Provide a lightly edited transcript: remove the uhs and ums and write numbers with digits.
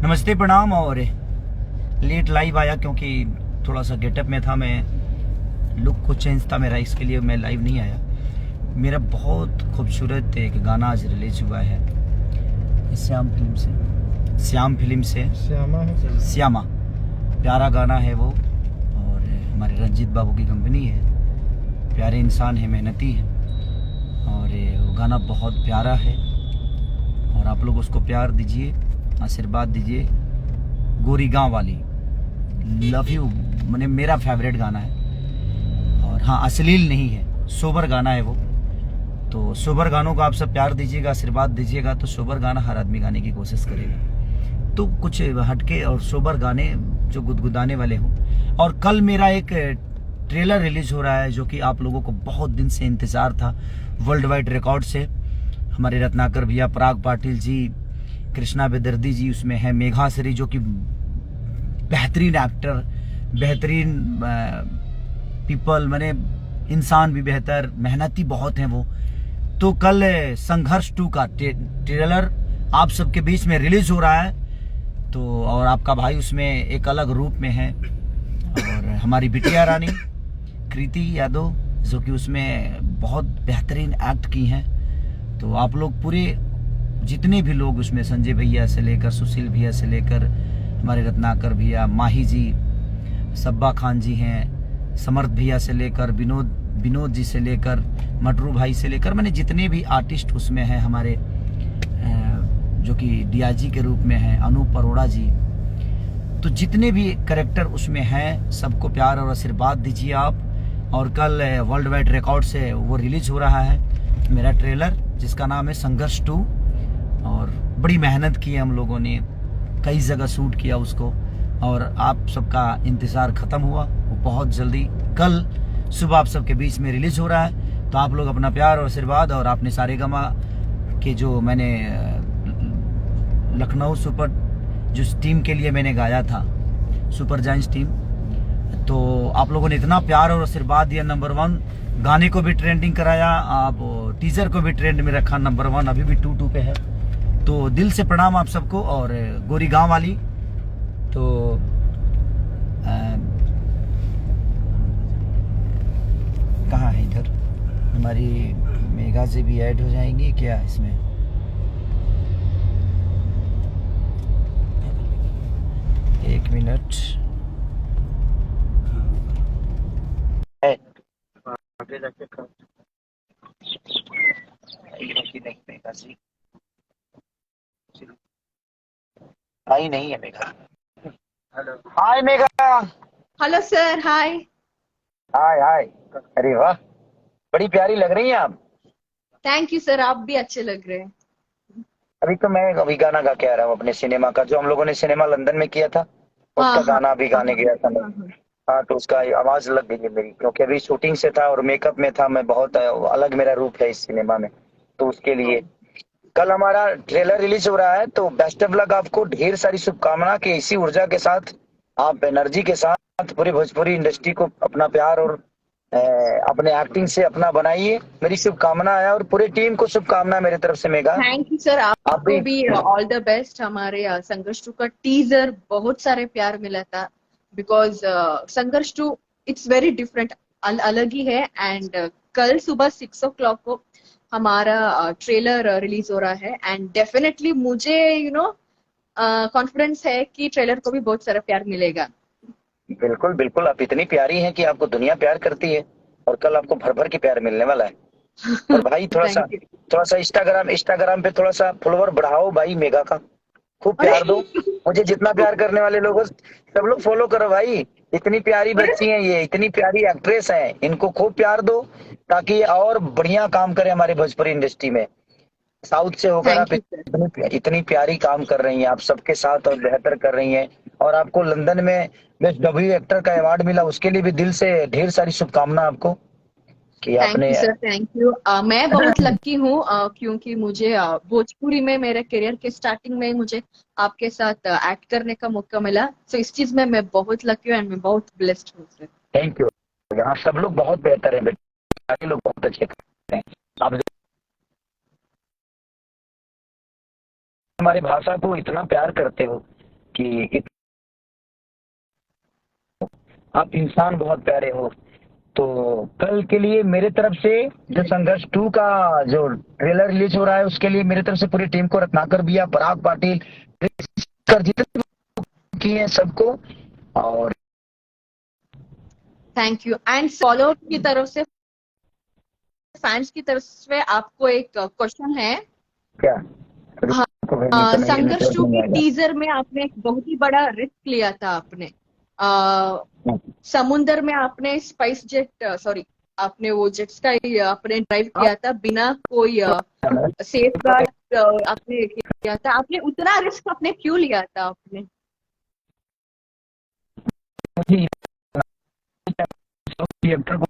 नमस्ते, प्रणाम। और लेट लाइव आया क्योंकि थोड़ा सा गेटअप में था, मैं लुक को चेंज था मेरा, इसके लिए मैं लाइव नहीं आया। मेरा बहुत खूबसूरत एक गाना आज रिलीज हुआ है श्याम फिल्म से। श्यामा प्यारा गाना है वो, और हमारे रंजीत बाबू की कंपनी है। प्यारे इंसान है, मेहनती है, और वो गाना बहुत प्यारा है। और आप लोग उसको प्यार दीजिए, आशीर्वाद दीजिए। गोरी गाँव वाली लव यू मैंने मेरा फेवरेट गाना है। और हाँ, अश्लील नहीं है, सोबर गाना है वो। तो सोबर गानों को आप सब प्यार दीजिएगा, आशीर्वाद दीजिएगा, तो सोबर गाना हर आदमी गाने की कोशिश करेगा। तो कुछ हटके और सोबर गाने जो गुदगुदाने वाले हों। और कल मेरा एक ट्रेलर रिलीज हो रहा है जो कि आप लोगों को बहुत दिन से इंतजार था, वर्ल्ड वाइड रिकॉर्ड से। हमारे रत्नाकर भैया, पराग पाटिल जी, कृष्णा बेदर्दी जी उसमें है, मेघाश्री जो कि बेहतरीन एक्टर, बेहतरीन पीपल, मैंने इंसान भी बेहतर, मेहनती बहुत हैं वो। तो कल संघर्ष 2 का ट्रेलर आप सबके बीच में रिलीज हो रहा है। तो और आपका भाई उसमें एक अलग रूप में है, और हमारी बिटिया रानी कृति यादव जो कि उसमें बहुत बेहतरीन एक्ट की हैं। तो आप लोग पूरे जितने भी लोग उसमें, संजय भैया से लेकर, सुशील भैया से लेकर, हमारे रत्नाकर भैया, माही जी, सब्बा खान जी हैं, समर्थ भैया से लेकर, विनोद जी से लेकर, मटरू भाई से लेकर, मैंने जितने भी आर्टिस्ट उसमें हैं हमारे, जो कि डीआईजी के रूप में हैं, अनूप अरोड़ा जी, तो जितने भी कैरेक्टर उसमें हैं सबको प्यार और आशीर्वाद दीजिए आप। और कल वर्ल्ड वाइड रिकॉर्ड से वो रिलीज हो रहा है मेरा ट्रेलर, जिसका नाम है संघर्ष 2। और बड़ी मेहनत की है हम लोगों ने, कई जगह शूट किया उसको, और आप सबका इंतज़ार ख़त्म हुआ। वो बहुत जल्दी कल सुबह आप सबके बीच में रिलीज हो रहा है। तो आप लोग अपना प्यार और आशीर्वाद, और आपने सारेगामा के जो मैंने लखनऊ सुपर जो टीम के लिए मैंने गाया था, सुपर जायंट्स टीम, तो आप लोगों ने इतना प्यार और आशीर्वाद दिया। नंबर 1 गाने को भी ट्रेंडिंग कराया, आप टीजर को भी ट्रेंड में रखा, नंबर 1 अभी भी 2 पे है। तो दिल से प्रणाम आप सबको। और गोरी गांव वाली तो कहाँ है इधर, हमारी मेघा से भी ऐड हो जाएंगी क्या इसमें? एक मिनट आगे जाके आई नहीं है मेघा। हेलो, हाय मेघा। हेलो सर, हाय। हाय हाय। अरे वाह, बड़ी प्यारी लग रही हैं आप। थैंक यू सर, आप भी अच्छे लग रहे हैं। अभी तो मैं अभी गाना गा के आ रहा हूँ अपने सिनेमा का, जो हम लोगों ने सिनेमा लंदन में किया था, हाँ उसका हाँ गाना अभी हाँ गाने गया था मैं। हाँ हाँ। हाँ, तो उसका आवाज लग गई है मेरी, क्योंकि अभी शूटिंग से था और मेकअप में था मैं, बहुत अलग मेरा रूप है इस सिनेमा में। तो उसके लिए कल हमारा ट्रेलर रिलीज हो रहा है। तो बेस्ट ऑफ लक आपको, ढेर सारी शुभकामना कि इसी ऊर्जा के साथ, आप एनर्जी के साथ पूरी भोजपुरी इंडस्ट्री को अपना प्यार और अपने एक्टिंग से अपना बनाइए। मेरी शुभकामना है, और पूरी टीम को शुभकामना मेरी तरफ से मेगा। थैंक यू सर, आप आपको भी भी ऑल द बेस्ट। हमारे संघर्ष 2 का टीजर बहुत सारे प्यार मिला था, बिकॉज संघर्ष 2 इट्स वेरी डिफरेंट, अलग ही है। एंड कल सुबह 6 o'clock को हमारा ट्रेलर रिलीज हो रहा है। एंड डेफिनेटली मुझे कॉन्फिडेंस है कि ट्रेलर को भी बहुत सारा प्यार मिलेगा। बिल्कुल बिल्कुल, आप इतनी प्यारी हैं कि आपको दुनिया प्यार करती है, और कल आपको भर भर के प्यार मिलने वाला है। और भाई थैंक यू। थोड़ा सा इंस्टाग्राम पे थोड़ा सा फॉलोवर बढ़ाओ भाई मेगा का, खूब अरे प्यार दो। मुझे जितना प्यार करने वाले लोगों सब लोग फॉलो करो भाई। इतनी प्यारी बच्ची हैं ये, इतनी प्यारी एक्ट्रेस हैं, इनको खूब प्यार दो ताकि ये और बढ़िया काम करे हमारी भोजपुरी इंडस्ट्री में। साउथ से होकर आप थैंक यू सर। इतनी प्यारी काम कर रही हैं, आप सबके साथ और बेहतर कर रही हैं। और आपको लंदन में बेस्ट डब्ल्यू एक्टर का अवार्ड मिला, उसके लिए भी दिल से ढेर सारी शुभकामना आपको कि थैंक आपने। You sir, thank you. मैं बहुत लकी हूँ, क्योंकि मुझे भोजपुरी में मेरे करियर के स्टार्टिंग में ही मुझे आपके साथ एक्ट करने का मौका मिला। तो इस चीज में मैं बहुत लकी हूँ एंड मैं बहुत ब्लेस्ड हूँ सर। Thank you. यहाँ सब लोग बहुत बेहतर हैं बेटा, सारे लोग बहुत अच्छे करते हैं। आप हमारे भाषा को इतना प्यार करते हो कि आप इंसान बहुत प्यारे हो। तो कल के लिए मेरे तरफ से जो संघर्ष 2 का जो ट्रेलर रिलीज हो रहा है उसके लिए मेरे तरफ से पूरी टीम को, रत्नाकर भैया, पराग पाटिल, कर जितने भी किए हैं सबको। और थैंक यू। एंड फॉलो की तरफ से, फैंस की तरफ से आपको एक क्वेश्चन है। क्या हाँ, को भेजने तो नहीं, संघर्ष नेटवर्क 2 नहीं के आएगा। टीजर में आपने एक बहुत ही बड़ा रिस्क लिया था। आपने समुंदर में आपने स्पाइस जेट, सॉरी, आपने वो जेट्स का ही आपने ड्राइव किया था बिना कोई सेफ गार्ड आपने किया था। आपने उतना रिस्क आपने क्यों लिया था आपने? मुझे थिएटर को